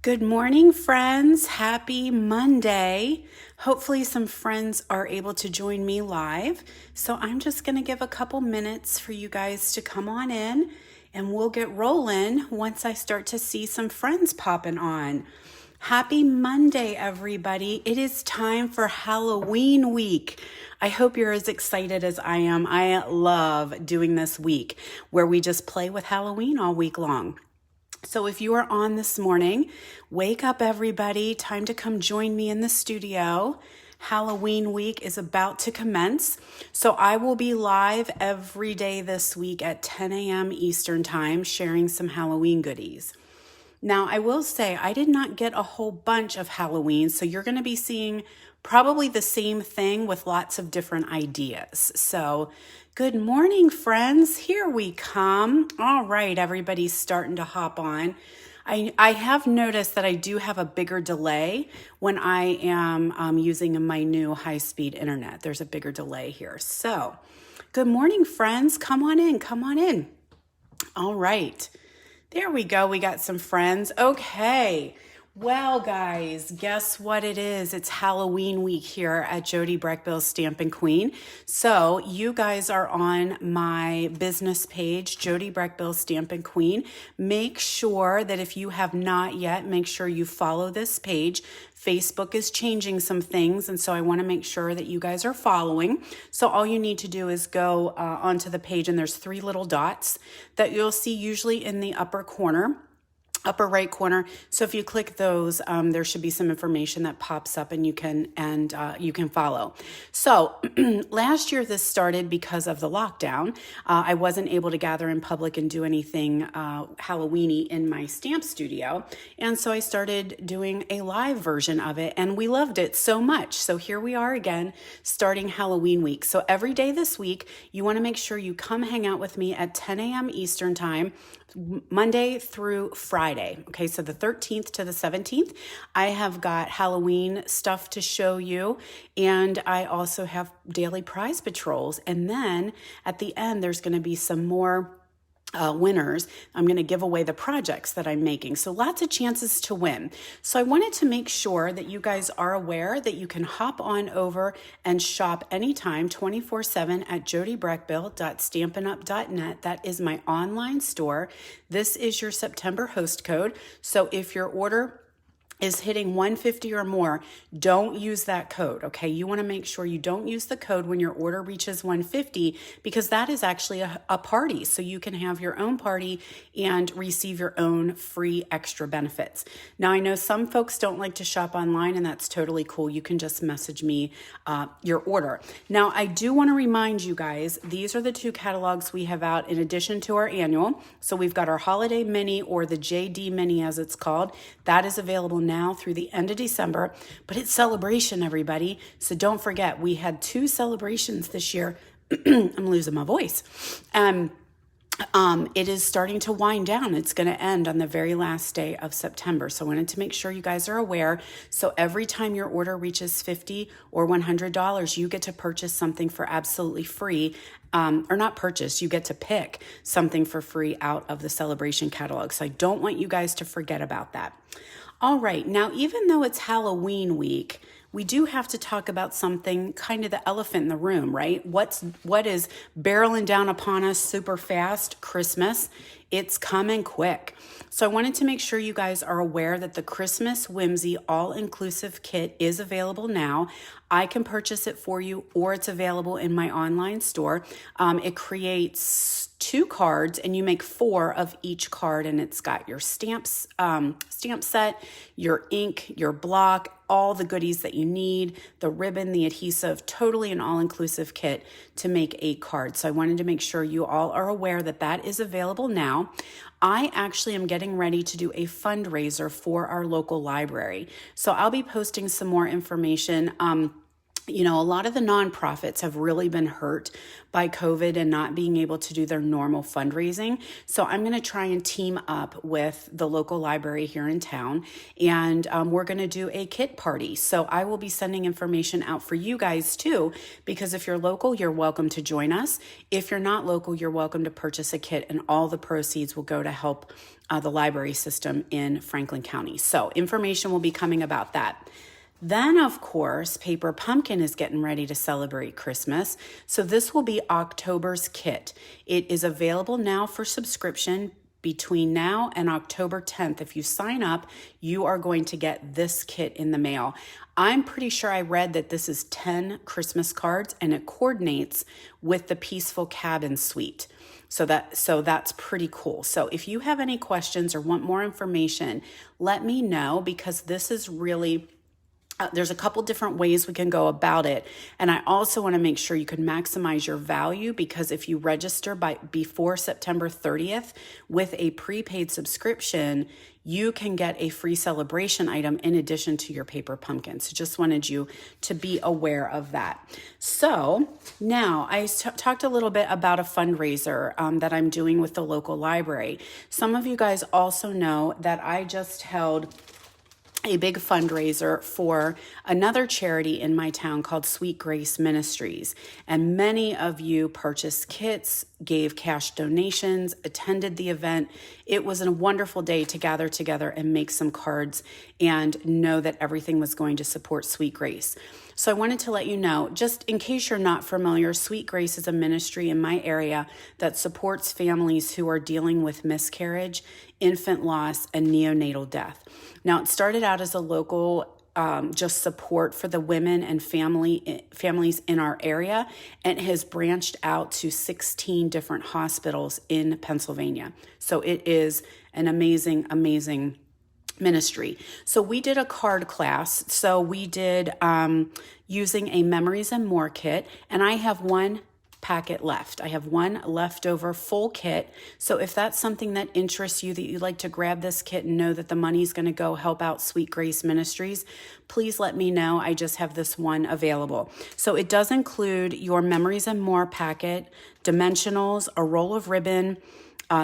Good morning, friends. Happy Monday. Hopefully some friends are able to join me live. So I'm just going to give a couple minutes for you guys to come on in and we'll get rolling once I start to see some friends popping on. Happy Monday, everybody. It is time for Halloween week. I hope you're as excited as I am. I love doing this week where we just play with Halloween all week long. So if you are on this morning, wake up everybody. Time to come join me in the studio. Halloween week is about to commence. So I will be live every day this week at 10 a.m. Eastern time sharing some Halloween goodies. Now, I will say I did not get a whole bunch of Halloween, so you're going to be seeing probably the same thing with lots of different ideas. So good morning, friends. Here we come. All right, everybody's starting to hop on. I have noticed that I do have a bigger delay when I am using my new high-speed internet. There's a bigger delay here. So good morning, friends. Come on in. Come on in. All right. There we go. We got some friends. Okay. Well, guys, guess what it is? It's Halloween week here at Jody Breckbill's Stampin' Queen. So you guys are on my business page, Jody Breckbill's Stampin' Queen. Make sure that if you have not yet, make sure you follow this page. Facebook is changing some things, and so I want to make sure that you guys are following. So all you need to do is go onto the page, and there's 3 little dots that you'll see usually in the upper right corner. So if you click those, there should be some information that pops up and you can follow. So last year this started because of the lockdown. I wasn't able to gather in public and do anything Halloween-y in my stamp studio. And so I started doing a live version of it and we loved it so much. So here we are again, starting Halloween week. So every day this week, you want to make sure you come hang out with me at 10 a.m. Eastern time, Monday through Friday. Okay, so the 13th to the 17th, I have got Halloween stuff to show you, and I also have daily prize patrols. And then at the end, there's going to be some more winners. I'm going to give away the projects that I'm making. So lots of chances to win. So I wanted to make sure that you guys are aware that you can hop on over and shop anytime 24/7 at jodybreckbill.stampinup.net. That is my online store. This is your September host code. So if your order is hitting 150 or more, don't use that code, okay? You want to make sure you don't use the code when your order reaches 150 because that is actually a party. So you can have your own party and receive your own free extra benefits. Now, I know some folks don't like to shop online and that's totally cool. You can just message me your order. Now, I do want to remind you guys, these are the 2 catalogs we have out in addition to our annual. So we've got our holiday mini or the JD mini as it's called. That is available now through the end of December, but it's celebration, everybody. So don't forget, we had 2 celebrations this year. I'm losing my voice. It is starting to wind down. It's going to end on the very last day of September. So I wanted to make sure you guys are aware. So every time your order reaches $50 or $100, you get to purchase something for absolutely free. Or not purchase, you get to pick something for free out of the celebration catalog. So I don't want you guys to forget about that. All right, now even though it's Halloween week, we do have to talk about something, kind of the elephant in the room, right? What is barreling down upon us super fast? Christmas. It's coming quick. So I wanted to make sure you guys are aware that the Christmas Whimsy all-inclusive kit is available now. I can purchase it for you, or it's available in my online store. It creates 2 cards and you make 4 of each card, and it's got your stamps, stamp set, your ink, your block, all the goodies that you need, the ribbon, the adhesive, totally an all-inclusive kit to make a card. So I wanted to make sure you all are aware that that is available now. I actually am getting ready to do a fundraiser for our local library. So I'll be posting some more information You know, a lot of the nonprofits have really been hurt by COVID and not being able to do their normal fundraising. So I'm going to try and team up with the local library here in town, and we're going to do a kit party. So I will be sending information out for you guys too, because if you're local, you're welcome to join us. If you're not local, you're welcome to purchase a kit, and all the proceeds will go to help the library system in Franklin County. So information will be coming about that. Then, of course, Paper Pumpkin is getting ready to celebrate Christmas. So this will be October's kit. It is available now for subscription between now and October 10th. If you sign up, you are going to get this kit in the mail. I'm pretty sure I read that this is 10 Christmas cards, and it coordinates with the Peaceful Cabin Suite. So that's pretty cool. So if you have any questions or want more information, let me know, because this is really... there's a couple different ways we can go about it. And I also want to make sure you can maximize your value, because if you register before September 30th with a prepaid subscription, you can get a free celebration item in addition to your paper pumpkin. So just wanted you to be aware of that. So now I talked a little bit about a fundraiser that I'm doing with the local library. Some of you guys also know that I just held a big fundraiser for another charity in my town called Sweet Grace Ministries. And many of you purchased kits, gave cash donations, attended the event. It was a wonderful day to gather together and make some cards and know that everything was going to support Sweet Grace. So I wanted to let you know, just in case you're not familiar, Sweet Grace is a ministry in my area that supports families who are dealing with miscarriage, infant loss, and neonatal death. Now, it started out as a local just support for the women and families in our area, and has branched out to 16 different hospitals in Pennsylvania. So it is an amazing, amazing ministry. So we did a card class. So we did using a Memories and More kit, and I have one packet left. I have one leftover full kit. So if that's something that interests you, that you'd like to grab this kit and know that the money's going to go help out Sweet Grace Ministries, please let me know. I just have this one available. So it does include your Memories and More packet, dimensionals, a roll of ribbon,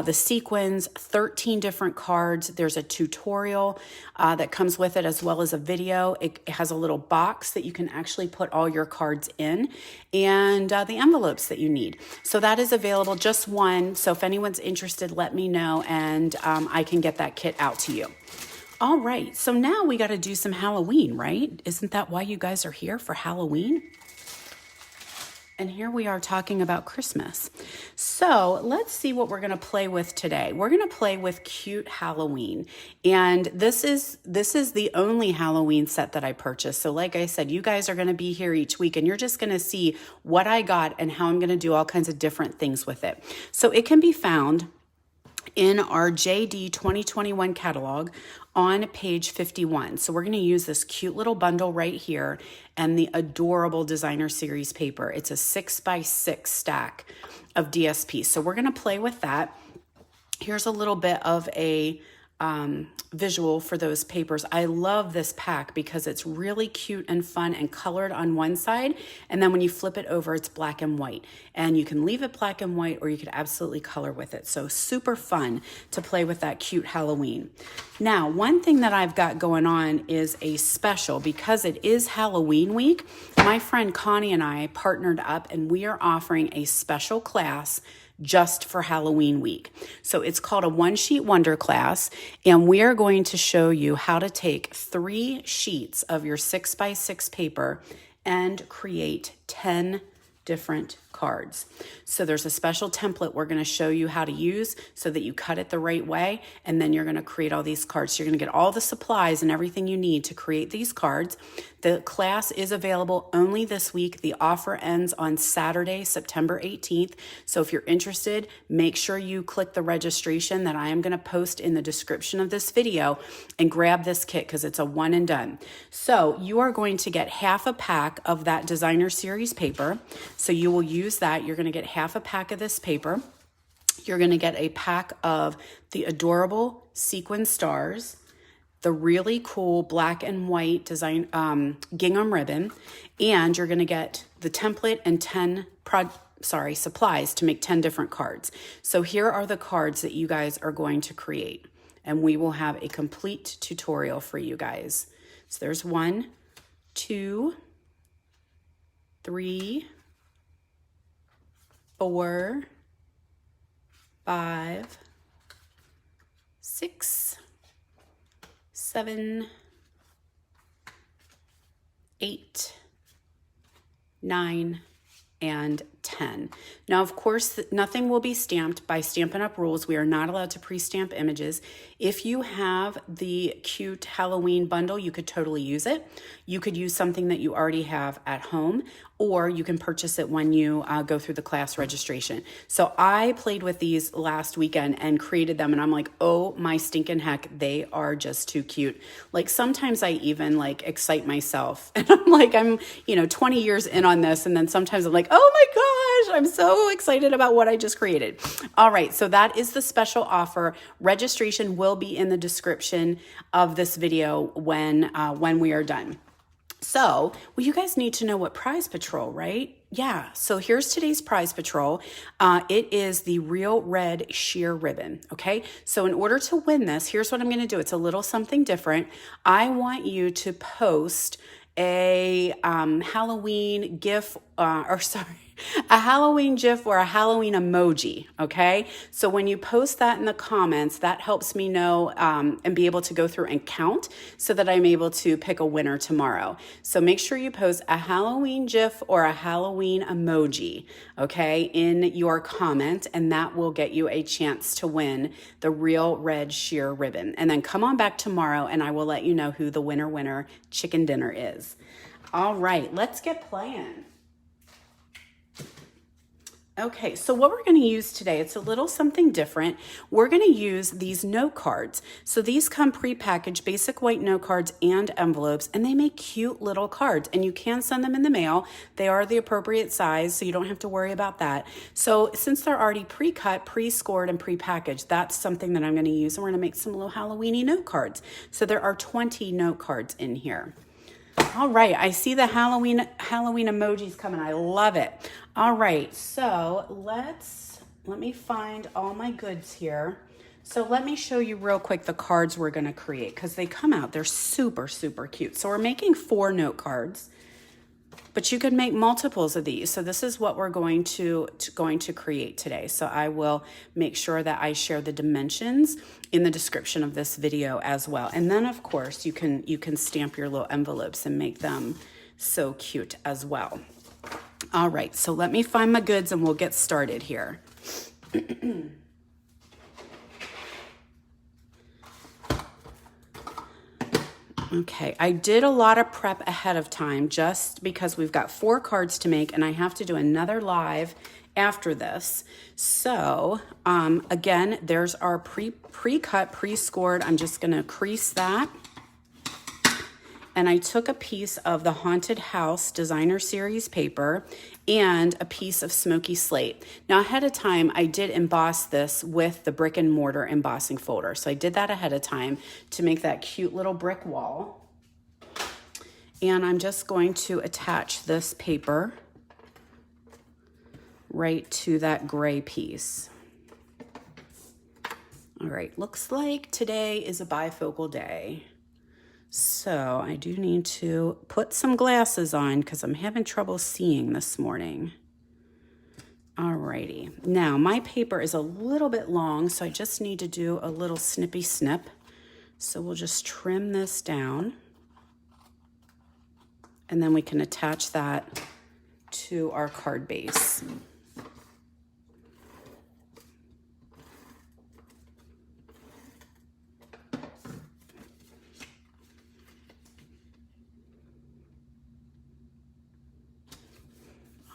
the sequins, 13 different cards. There's a tutorial that comes with it, as well as a video. It has a little box that you can actually put all your cards in, and the envelopes that you need. So that is available, just one. So if anyone's interested, let me know, and I can get that kit out to you. All right, so now we got to do some Halloween, right? Isn't that why you guys are here, for Halloween? And here we are talking about Christmas. So let's see what we're going to play with today. We're going to play with Cute Halloween. And this is the only Halloween set that I purchased. So like I said, you guys are going to be here each week, and you're just going to see what I got and how I'm going to do all kinds of different things with it. So it can be found in our JD 2021 catalog on page 51. So we're going to use this cute little bundle right here and the adorable designer series paper. It's a 6x6 stack of DSP. So we're going to play with that. Here's a little bit of a visual for those papers. I love this pack because it's really cute and fun and colored on one side, and then when you flip it over, it's black and white, and you can leave it black and white, or you could absolutely color with it. So super fun to play with that cute Halloween. Now, one thing that I've got going on is a special, because it is Halloween week. My friend Connie and I partnered up, and we are offering a special class just for Halloween week. So it's called a one-sheet wonder class, and we are going to show you how to take 3 sheets of your 6x6 paper and create 10 different cards. So there's a special template we're going to show you how to use so that you cut it the right way, and then you're going to create all these cards. So you're going to get all the supplies and everything you need to create these cards. The class is available only this week. The offer ends on Saturday, September 18th. So if you're interested, make sure you click the registration that I am going to post in the description of this video and grab this kit, because it's a one and done. So you are going to get half a pack of that designer series paper. So you will use that. You're going to get half a pack of this paper. You're going to get a pack of the adorable sequin stars, the really cool black and white design gingham ribbon, and you're going to get the template and 10 supplies to make 10 different cards. So here are the cards that you guys are going to create, and we will have a complete tutorial for you guys. So there's 1, 2, 3, 4, 5, 6, 7, 8, 9, and 10. Now, of course, nothing will be stamped by Stampin' Up! Rules. We are not allowed to pre-stamp images. If you have the cute Halloween bundle, you could totally use it. You could use something that you already have at home, or you can purchase it when you go through the class registration. So I played with these last weekend and created them, and I'm like, oh my stinking heck, they are just too cute. Like sometimes I even like excite myself, and I'm like, I'm 20 years in on this, and then sometimes I'm like, oh my gosh, I'm so excited about what I just created. All right, so that is the special offer. Registration will be in the description of this video when we are done. So, well, you guys need to know what prize patrol, right? Yeah, so here's today's prize patrol. It is the Real Red Sheer Ribbon, okay? So in order to win this, here's what I'm going to do. It's a little something different. I want you to post a Halloween GIF, a Halloween GIF or a Halloween emoji, okay? So when you post that in the comments, that helps me know and be able to go through and count so that I'm able to pick a winner tomorrow. So make sure you post a Halloween GIF or a Halloween emoji, okay, in your comment, and that will get you a chance to win the Real Red Sheer Ribbon. And then come on back tomorrow and I will let you know who the winner chicken dinner is. All right, let's get playing. Okay, so what we're going to use today, it's a little something different. We're going to use these note cards. So these come pre-packaged, basic white note cards and envelopes, and they make cute little cards, and you can send them in the mail. They are the appropriate size, so you don't have to worry about that. So since they're already pre-cut, pre-scored, and pre-packaged, that's something that I'm going to use, and we're going to make some little Halloween-y note cards. So there are 20 note cards in here. All right, I see the Halloween emojis coming. I love it. All right, so let me find all my goods here. So let me show you real quick the cards we're going to create because they come out. They're super, super cute. So we're making 4 note cards, but you could make multiples of these. So this is what we're going to create today. So I will make sure that I share the dimensions in the description of this video as well. And then of course you can stamp your little envelopes and make them so cute as well. All right, so let me find my goods and we'll get started here. Okay, I did a lot of prep ahead of time just because we've got 4 cards to make and I have to do another live after this. So again, there's our pre-cut, pre-scored. I'm just gonna crease that. And I took a piece of the Haunted House Designer Series paper and a piece of Smoky Slate. Now ahead of time, I did emboss this with the brick and mortar embossing folder. So I did that ahead of time to make that cute little brick wall. And I'm just going to attach this paper right to that gray piece. All right, looks like today is a bifocal day. So I do need to put some glasses on because I'm having trouble seeing this morning. Alrighty, now my paper is a little bit long, so I just need to do a little snippy snip. So we'll just trim this down and then we can attach that to our card base.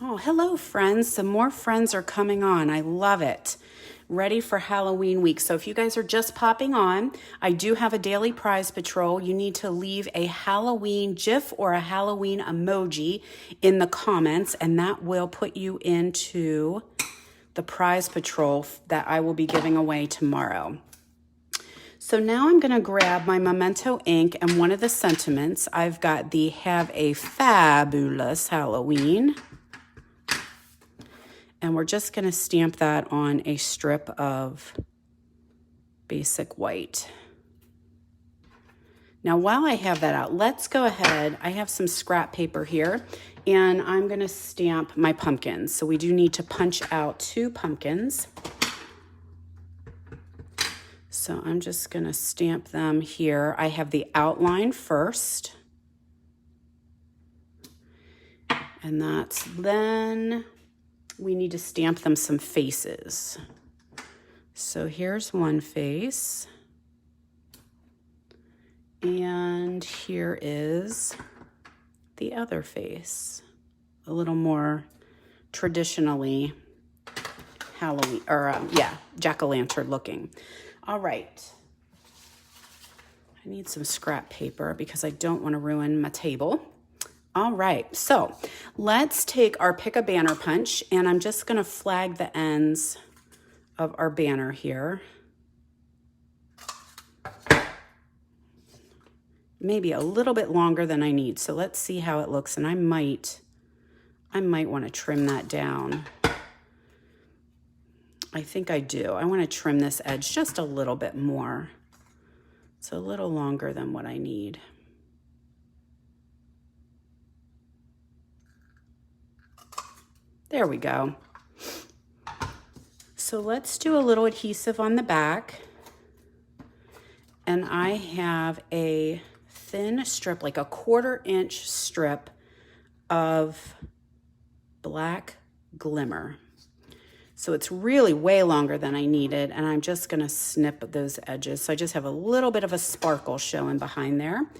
Oh, hello friends. Some more friends are coming on. I love it. Ready for Halloween week. So if you guys are just popping on, I do have a daily prize patrol. You need to leave a Halloween GIF or a Halloween emoji in the comments, and that will put you into the prize patrol that I will be giving away tomorrow. So now I'm going to grab my Memento ink and one of the sentiments. I've got the Have a Fabulous Halloween. And we're just going to stamp that on a strip of basic white. Now, while I have that out, let's go ahead. I have some scrap paper here, and I'm going to stamp my pumpkins. So we do need to punch out 2 pumpkins. So I'm just going to stamp them here. I have the outline first. And then we need to stamp them some faces. So here's one face. And here is the other face. A little more traditionally Halloween, or jack-o'-lantern looking. All right. I need some scrap paper because I don't want to ruin my table. All right, so let's take our Pick a Banner punch, and I'm just going to flag the ends of our banner here. Maybe a little bit longer than I need, so let's see how it looks, and I might want to trim that down. I think I do. I want to trim this edge just a little bit more. It's a little longer than what I need. There we go. So let's do a little adhesive on the back. And I have a thin strip, like a 1/4 inch strip of black glimmer. So it's really way longer than I needed, and I'm just gonna snip those edges. So I just have a little bit of a sparkle showing behind there.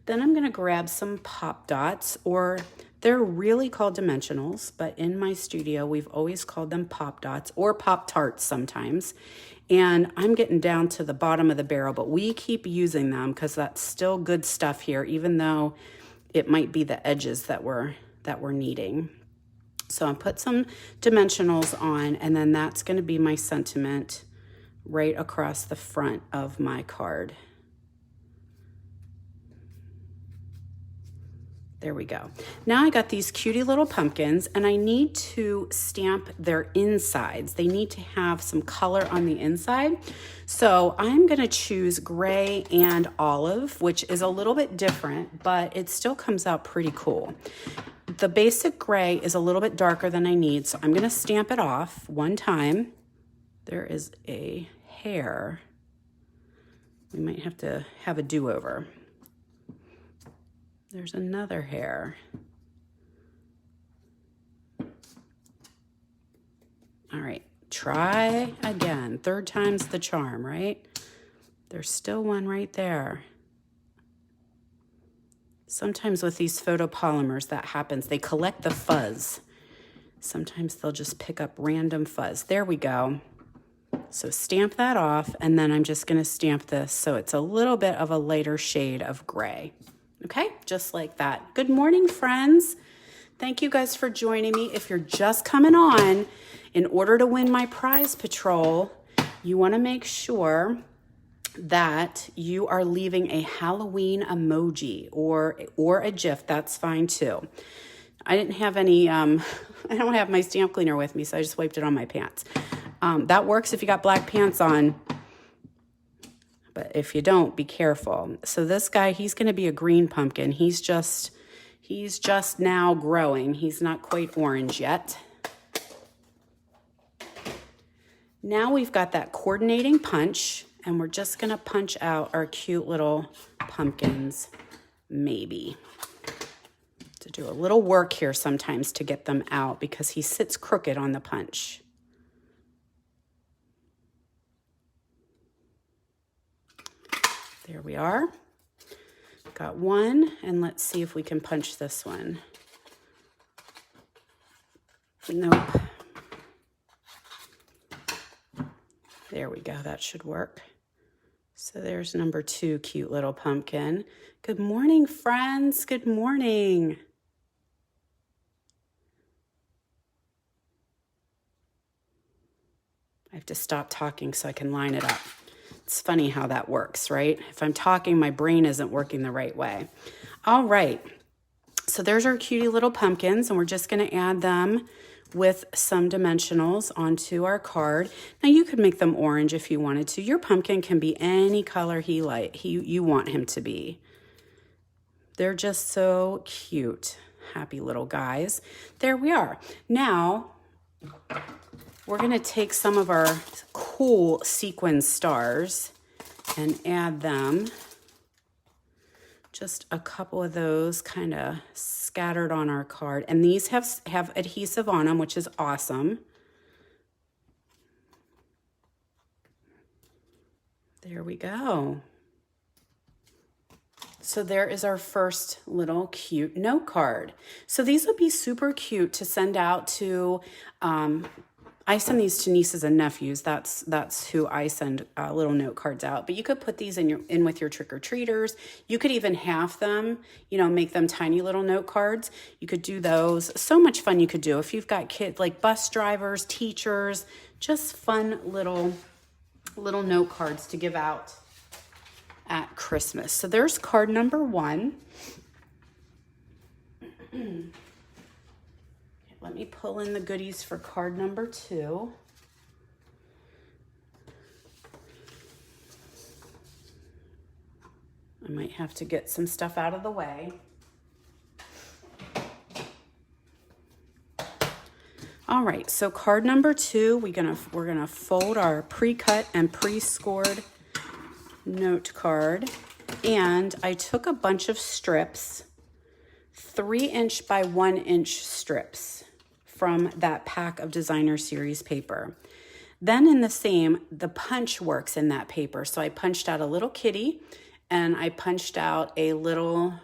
Then I'm gonna grab some pop dots, or they're really called dimensionals, but in my studio, we've always called them pop dots or pop tarts sometimes. And I'm getting down to the bottom of the barrel, but we keep using them because that's still good stuff here, even though it might be the edges that we're needing. So I put some dimensionals on, and then that's going to be my sentiment right across the front of my card. There we go. Now I got these cutie little pumpkins, and I need to stamp their insides. They need to have some color on the inside. So I'm going to choose gray and olive, which is a little bit different, but it still comes out pretty cool. The basic gray is a little bit darker than I need, so I'm going to stamp it off one time. There is a hair. We might have to have a do-over. There's another hair. All right, try again. 3rd time's the charm, right? There's still one right there. Sometimes with these photopolymers that happens, they collect the fuzz. Sometimes they'll just pick up random fuzz. There we go. So stamp that off, and then I'm just gonna stamp this so it's a little bit of a lighter shade of gray. Okay, just like that. Good morning, friends. Thank you guys for joining me. If you're just coming on, in order to win my prize patrol, you wanna make sure that you are leaving a Halloween emoji or a GIF. That's fine too. I didn't have any, I don't have my stamp cleaner with me, so I just wiped it on my pants. That works if you got black pants on, but if you don't, be careful. So this guy, he's going to be a green pumpkin. He's just now growing. He's not quite orange yet. Now we've got that coordinating punch, and we're just going to punch out our cute little pumpkins, maybe. To do a little work here sometimes to get them out because he sits crooked on the punch. There we are. Got one, and let's see if we can punch this one. Nope. There we go, that should work. So there's number 2, cute little pumpkin. Good morning, friends, good morning. I have to stop talking so I can line it up. It's funny how that works, right? If I'm talking, my brain isn't working the right way. All right. So there's our cutie little pumpkins, and we're just going to add them with some dimensionals onto our card. Now you could make them orange if you wanted to. Your pumpkin can be any color you want him to be. They're just so cute. Happy little guys. There we are. Now we're going to take some of our cool sequin stars and add them. Just a couple of those kind of scattered on our card. And these have adhesive on them, which is awesome. There we go. So there is our first little cute note card. So these would be super cute to send out to, I send these to nieces and nephews. That's who I send little note cards out. But you could put these in with your trick-or-treaters. You could even half them, make them tiny little note cards. You could do those. So much fun you could do. If you've got kids like bus drivers, teachers, just fun little note cards to give out at Christmas. So there's card number 1. Let me pull in the goodies for card number 2. I might have to get some stuff out of the way. All right, so card number 2, we're gonna fold our pre-cut and pre-scored note card, and I took a bunch of strips, 3-inch by 1-inch strips from that pack of Designer Series paper. Then in the punch works in that paper. So I punched out a little kitty and I punched out a little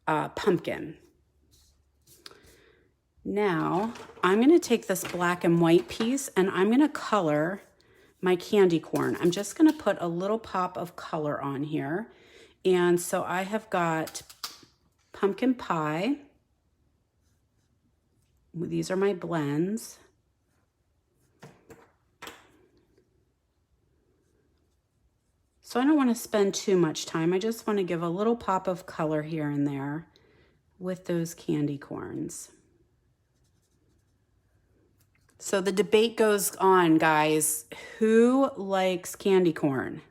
pumpkin. Now I'm going to take this black and white piece and I'm going to color my candy corn. I'm just going to put a little pop of color on here. And so I have got pumpkin pie. These are my blends. So I don't want to spend too much time. I just want to give a little pop of color here and there with those candy corns. So the debate goes on, guys. Who likes candy corn?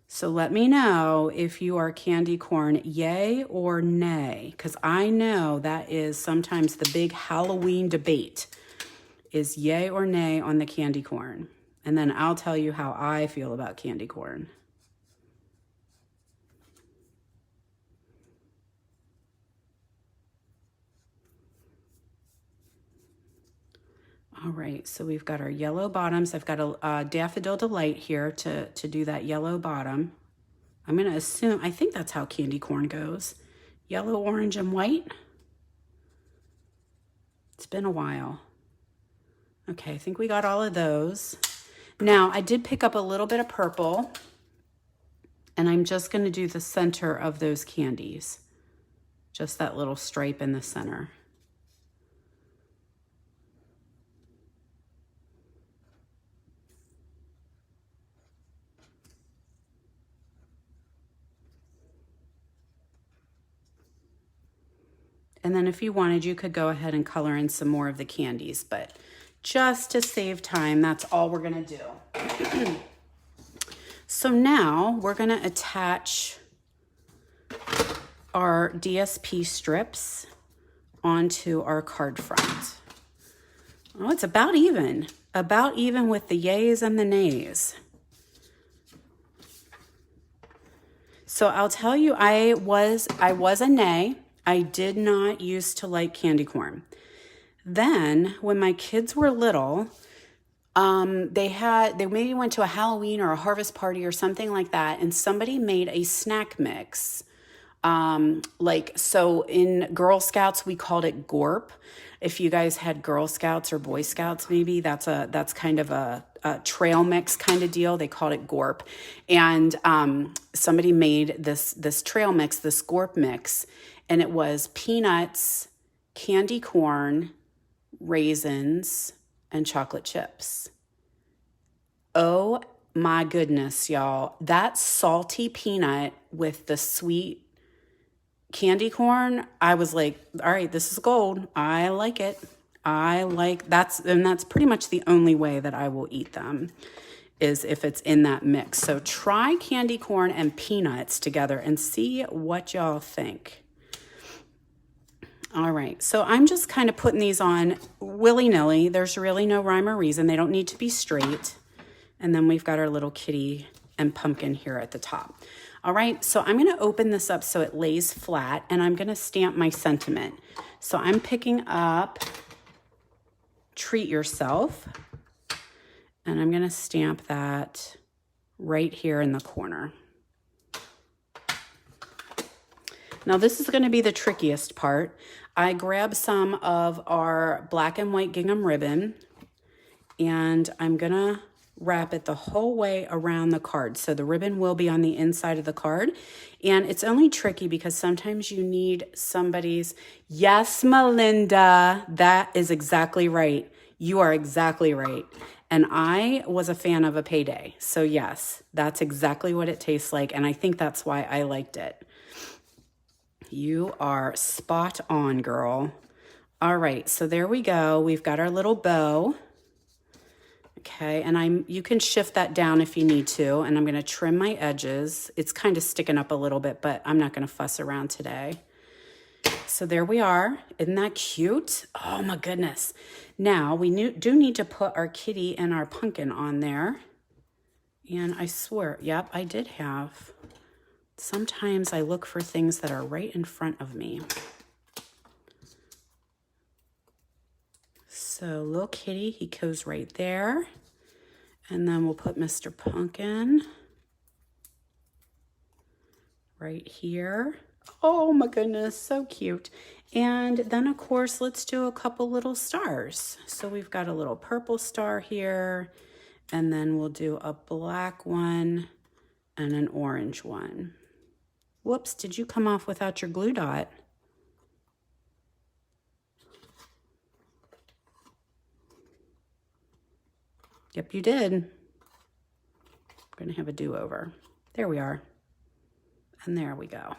So let me know if you are candy corn yay or nay, because I know that is sometimes the big Halloween debate is yay or nay on the candy corn. And then I'll tell you how I feel about candy corn. All right, so we've got our yellow bottoms. I've got a Daffodil Delight here to do that yellow bottom. I'm gonna assume, I think that's how candy corn goes. Yellow, orange, and white. It's been a while. Okay, I think we got all of those. Now, I did pick up a little bit of purple, and I'm just gonna do the center of those candies. Just that little stripe in the center. And then if you wanted, you could go ahead and color in some more of the candies, but just to save time, that's all we're gonna do. So now we're gonna attach our DSP strips onto our card front. Oh, it's about even with the yays and the nays. So I'll tell you, I was a nay. I did not used to like candy corn. Then when my kids were little, they maybe went to a Halloween or a harvest party or something like that, and somebody made a snack mix. So in Girl Scouts, we called it Gorp. If you guys had Girl Scouts or Boy Scouts, maybe that's kind of a trail mix kind of deal. They called it Gorp. And somebody made this trail mix, this Gorp mix, and it was peanuts, candy corn, raisins, and chocolate chips. Oh my goodness, y'all. That salty peanut with the sweet candy corn, I was like, all right, this is gold. I like it. And that's pretty much the only way that I will eat them, is if it's in that mix. So try candy corn and peanuts together and see what y'all think. All right, so I'm just kind of putting these on willy-nilly. There's really no rhyme or reason. They don't need to be straight. And then we've got our little kitty and pumpkin here at the top. All right, so I'm gonna open this up so it lays flat, and I'm gonna stamp my sentiment. So I'm picking up Treat Yourself, and I'm gonna stamp that right here in the corner. Now this is gonna be the trickiest part. I grabbed some of our black and white gingham ribbon, and I'm gonna wrap it the whole way around the card. So the ribbon will be on the inside of the card. And it's only tricky because sometimes you need somebody's, yes, Melinda, that is exactly right. You are exactly right. And I was a fan of a payday. So yes, that's exactly what it tastes like. And I think that's why I liked it. You are spot on, girl. All right, so there we go. We've got our little bow. Okay, and you can shift that down if you need to, and I'm gonna trim my edges. It's kind of sticking up a little bit, but I'm not gonna fuss around today. So there we are. Isn't that cute? Oh my goodness. Now we do need to put our kitty and our pumpkin on there. And I swear, yep, I did have. Sometimes I look for things that are right in front of me. So little kitty, he goes right there. And then we'll put Mr. Pumpkin right here. Oh my goodness, so cute. And then of course, let's do a couple little stars. So we've got a little purple star here, and then we'll do a black one and an orange one. Whoops, did you come off without your glue dot? Yep, you did. I'm gonna have a do-over. There we are. And there we go.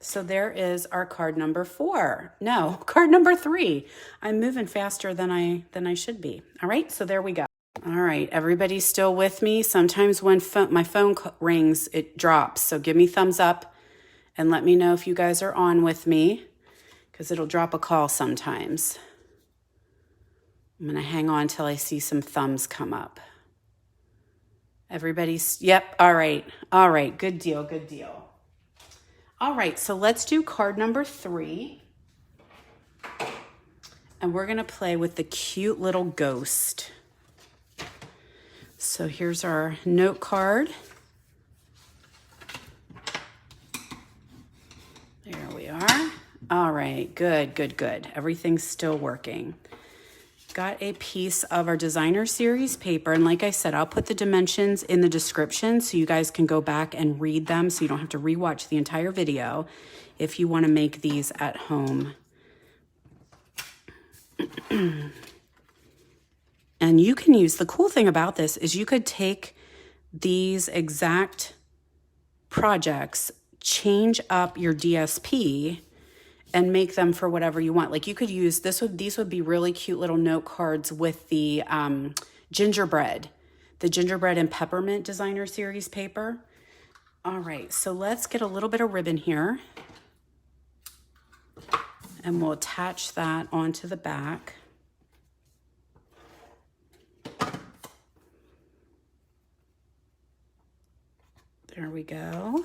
So there is our card number 4. No, card number 3. I'm moving faster than I should be. All right, so there we go. All right, everybody's still with me. Sometimes when my phone rings, it drops. So give me thumbs up and let me know if you guys are on with me, because it'll drop a call sometimes. I'm gonna hang on till I see some thumbs come up. Everybody's, yep, all right, good deal, good deal. All right, so let's do card number 3. And we're gonna play with the cute little ghost. So here's our note card. There we are. All right, good, good, good. Everything's still working. Got a piece of our designer series paper, and like I said, I'll put the dimensions in the description so you guys can go back and read them, so you don't have to rewatch the entire video if you want to make these at home. And you can use, the cool thing about this is you could take these exact projects, change up your DSP, and make them for whatever you want. Like you could use, these would be really cute little note cards with the gingerbread and peppermint designer series paper. All right, so let's get a little bit of ribbon here, and we'll attach that onto the back. There we go.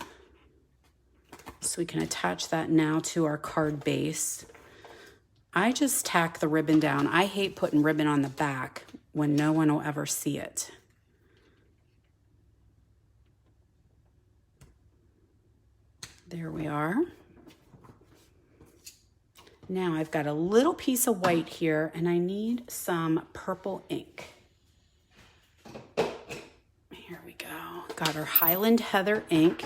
So we can attach that now to our card base. I just tack the ribbon down. I hate putting ribbon on the back when no one will ever see it. There we are. Now I've got a little piece of white here, and I need some purple ink. Here we go. Got our Highland Heather ink.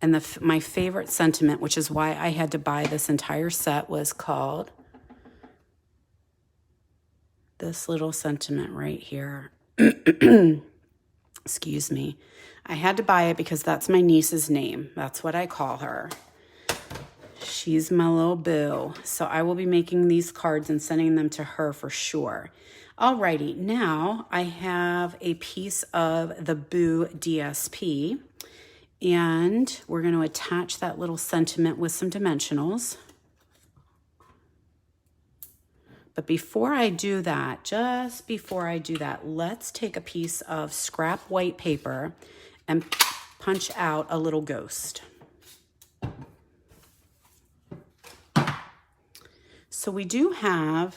And my favorite sentiment, which is why I had to buy this entire set, was called this little sentiment right here. Excuse me. I had to buy it because that's my niece's name. That's what I call her. She's my little boo. So I will be making these cards and sending them to her for sure. Alrighty, now I have a piece of the Boo DSP, and we're going to attach that little sentiment with some dimensionals. But before I do that, just before I do that, let's take a piece of scrap white paper and punch out a little ghost. So we do have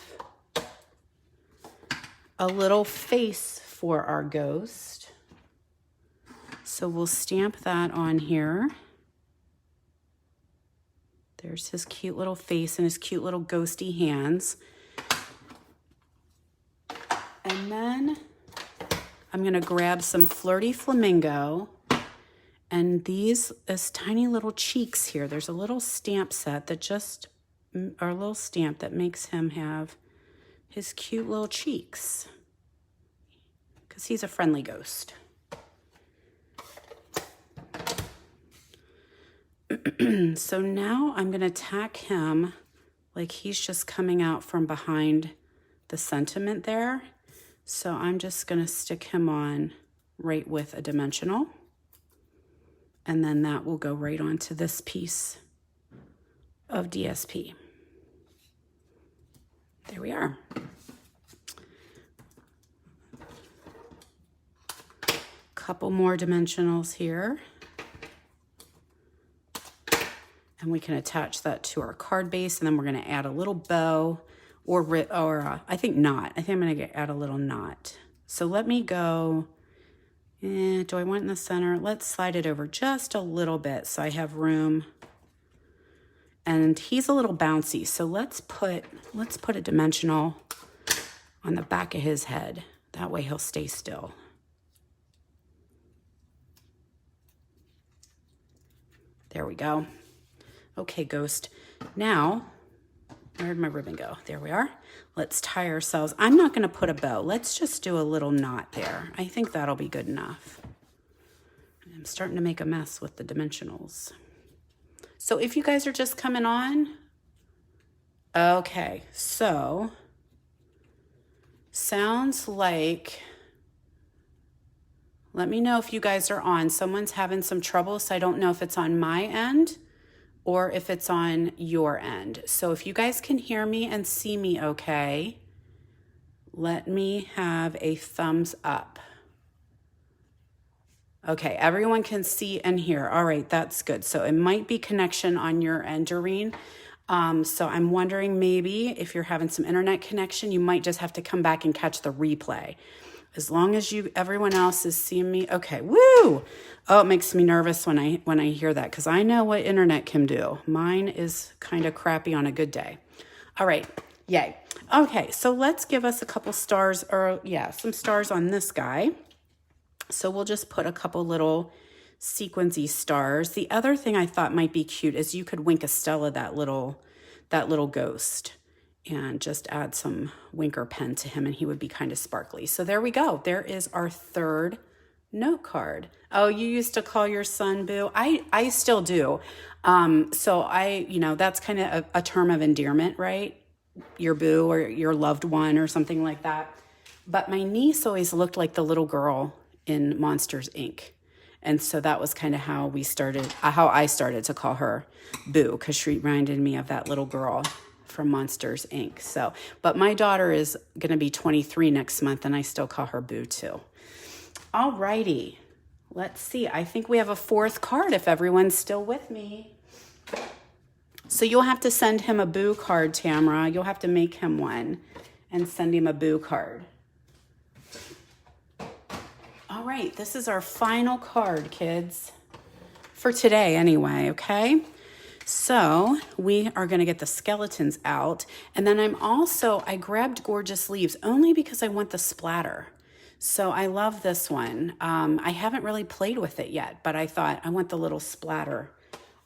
a little face for our ghost. So we'll stamp that on here. There's his cute little face and his cute little ghosty hands. And then I'm going to grab some Flirty Flamingo, and these tiny little cheeks here. There's a little stamp set that or a little stamp that makes him have his cute little cheeks because he's a friendly ghost. So now I'm going to tack him like he's just coming out from behind the sentiment there. So I'm just going to stick him on right with a dimensional, and then that will go right onto this piece of DSP. There we are. Couple more dimensionals here. And we can attach that to our card base, and then we're going to add a little bow or I think knot. I think I'm going to add a little knot. So let me go, do I want in the center? Let's slide it over just a little bit so I have room. And he's a little bouncy, so let's put a dimensional on the back of his head. That way he'll stay still. There we go. Okay, ghost. Now, where'd my ribbon go? There we are. Let's tie ourselves. I'm not going to put a bow. Let's just do a little knot there. I think that'll be good enough. I'm starting to make a mess with the dimensionals. So if you guys are just coming on, okay, so sounds like, let me know if you guys are on. Someone's having some trouble, so I don't know if it's on my end or if it's on your end. So if you guys can hear me and see me okay, let me have a thumbs up. Okay, everyone can see and hear. All right, that's good. So it might be connection on your end, Doreen. So I'm wondering maybe if you're having some internet connection, you might just have to come back and catch the replay. As long as everyone else is seeing me. Okay, woo! Oh, it makes me nervous when I hear that because I know what internet can do. Mine is kind of crappy on a good day. All right, yay. Okay, so let's give us a couple stars, or yeah, some stars on this guy. So we'll just put a couple little sequency stars. The other thing I thought might be cute is you could wink a Stella that little ghost and just add some winker pen to him and he would be kind of sparkly. So there we go. There is our third note card. Oh, you used to call your son Boo? I still do. So that's kind of a term of endearment, right? Your boo or your loved one or something like that. But my niece always looked like the little girl in Monsters, Inc. And so that was kind of how I started to call her Boo, because she reminded me of that little girl from Monsters, Inc. So, but my daughter is going to be 23 next month, and I still call her Boo too. All righty. Let's see. I think we have a fourth card if everyone's still with me. So you'll have to send him a Boo card, Tamara. You'll have to make him one and send him a Boo card. All right, this is our final card, kids, for today anyway, okay? So we are going to get the skeletons out, and then I grabbed Gorgeous Leaves only because I want the splatter. So I love this one. I haven't really played with it yet, but I thought I want the little splatter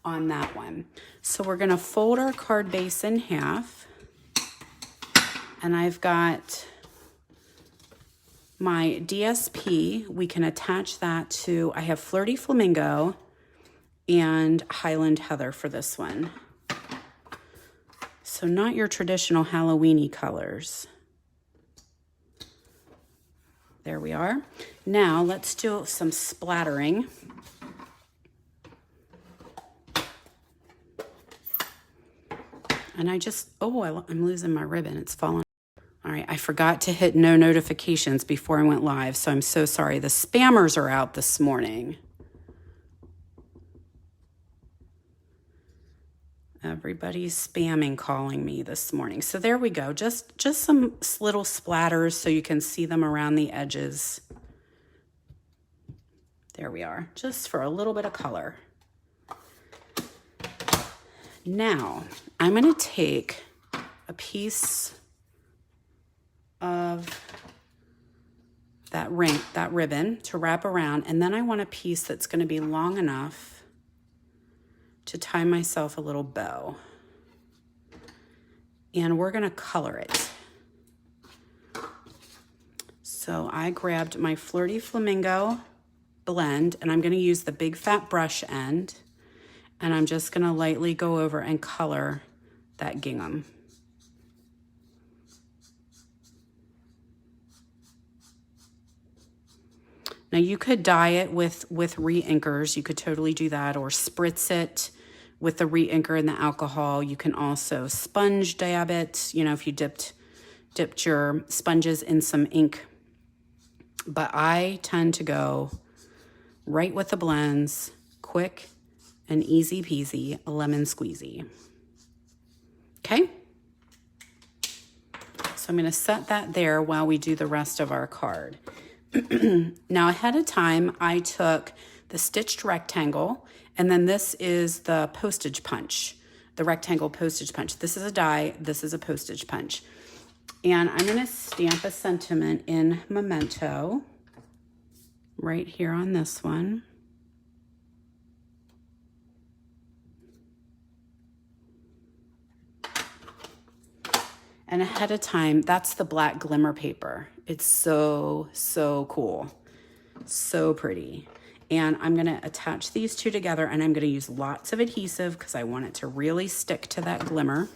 on that one. So we're going to fold our card base in half, and I've got my DSP, we can attach that to, I have Flirty Flamingo and Highland Heather for this one. So not your traditional Halloween-y colors. There we are. Now let's do some splattering. And I just, oh, I'm losing my ribbon. It's falling. All right, I forgot to hit no notifications before I went live, so I'm so sorry. The spammers are out this morning. Everybody's spamming calling me this morning. So there we go. Just some little splatters so you can see them around the edges. There we are, just for a little bit of color. Now, I'm going to take a piece of that ribbon to wrap around, and then I want a piece that's going to be long enough to tie myself a little bow. And we're going to color it. So I grabbed my Flirty Flamingo blend, and I'm going to use the big fat brush end, and I'm just going to lightly go over and color that gingham. Now you could dye it with re-inkers. You could totally do that, or spritz it with the re-inker and the alcohol. You can also sponge dab it, you know, if you dipped your sponges in some ink. But I tend to go right with the blends, quick and easy peasy, lemon squeezy. Okay? So I'm going to set that there while we do the rest of our card. Now ahead of time, I took the stitched rectangle, and then this is the postage punch, the rectangle postage punch. This is a die, this is a postage punch. And I'm going to stamp a sentiment in Memento right here on this one. And ahead of time, that's the black glimmer paper. It's so, so cool. So pretty. And I'm gonna attach these two together, and I'm gonna use lots of adhesive because I want it to really stick to that glimmer.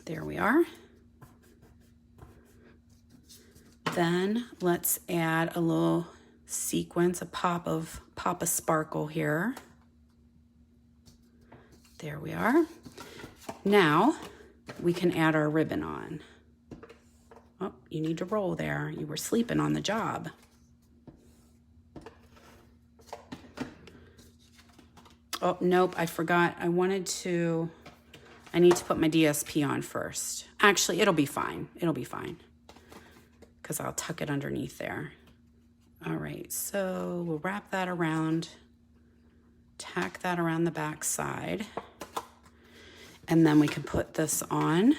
There we are. Then let's add a little sequence, a pop of sparkle here. There we are. Now we can add our ribbon on. Oh, you need to roll there. You were sleeping on the job. Oh, nope, I forgot. I need to put my DSP on first. Actually, it'll be fine. It'll be fine, because I'll tuck it underneath there. All right, so we'll wrap that around, tack that around the back side, and then we can put this on.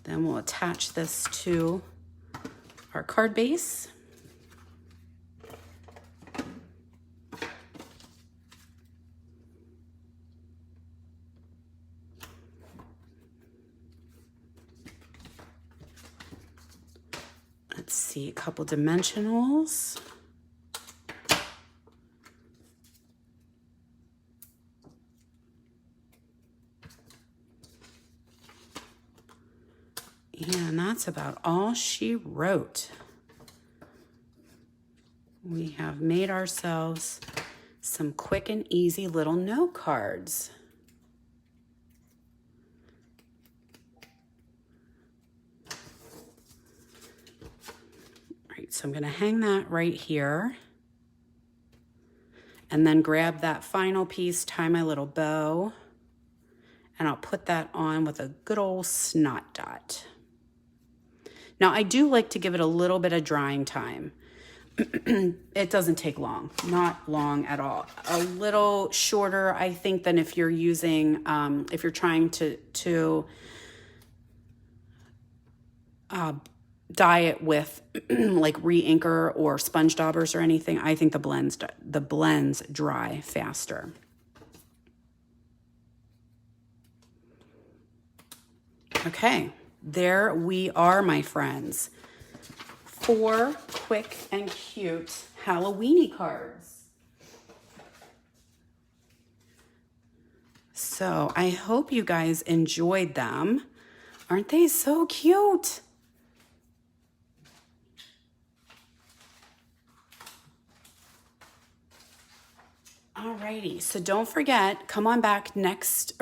Then we'll attach this to our card base. Let's see, a couple dimensionals. And that's about all she wrote. We have made ourselves some quick and easy little note cards. All right, so I'm going to hang that right here. And then grab that final piece, tie my little bow, and I'll put that on with a good old snot dot. Now, I do like to give it a little bit of drying time. It doesn't take long, not long at all. A little shorter, I think, than if you're using, if you're trying to dye it with like re-inker or sponge daubers or anything. I think the blends dry faster. Okay, there we are, my friends. 4 quick and cute Halloweeny cards. So I hope you guys enjoyed them. Aren't they so cute? Alrighty, so don't forget, come on back next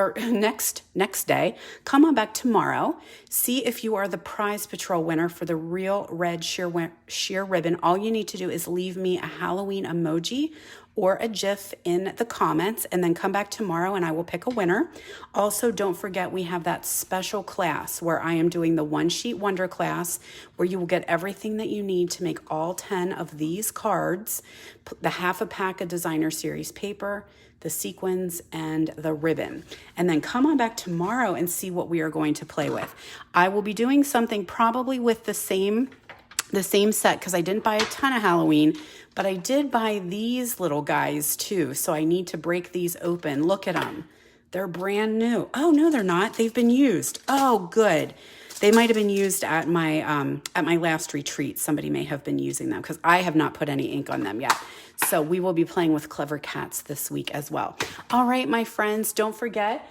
day. Come on back tomorrow. See if you are the prize patrol winner for the real red sheer ribbon. All you need to do is leave me a Halloween emoji or a GIF in the comments, and then come back tomorrow and I will pick a winner. Also, don't forget we have that special class where I am doing the One Sheet Wonder class, where you will get everything that you need to make all 10 of these cards, the half a pack of designer series paper, the sequins, and the ribbon. And then come on back tomorrow and see what we are going to play with. I will be doing something probably with the same set, because I didn't buy a ton of Halloween, but I did buy these little guys too. So I need to break these open. Look at them. They're brand new. Oh, no, they're not. They've been used. Oh, good. They might have been used at my last retreat. Somebody may have been using them, because I have not put any ink on them yet. So we will be playing with Clever Cats this week as well. All right, my friends, don't forget,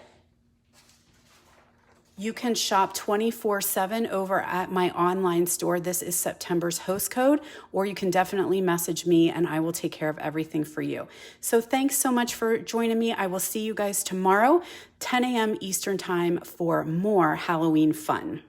you can shop 24/7 over at my online store. This is September's host code, or you can definitely message me and I will take care of everything for you. So thanks so much for joining me. I will see you guys tomorrow, 10 a.m. Eastern time, for more Halloween fun.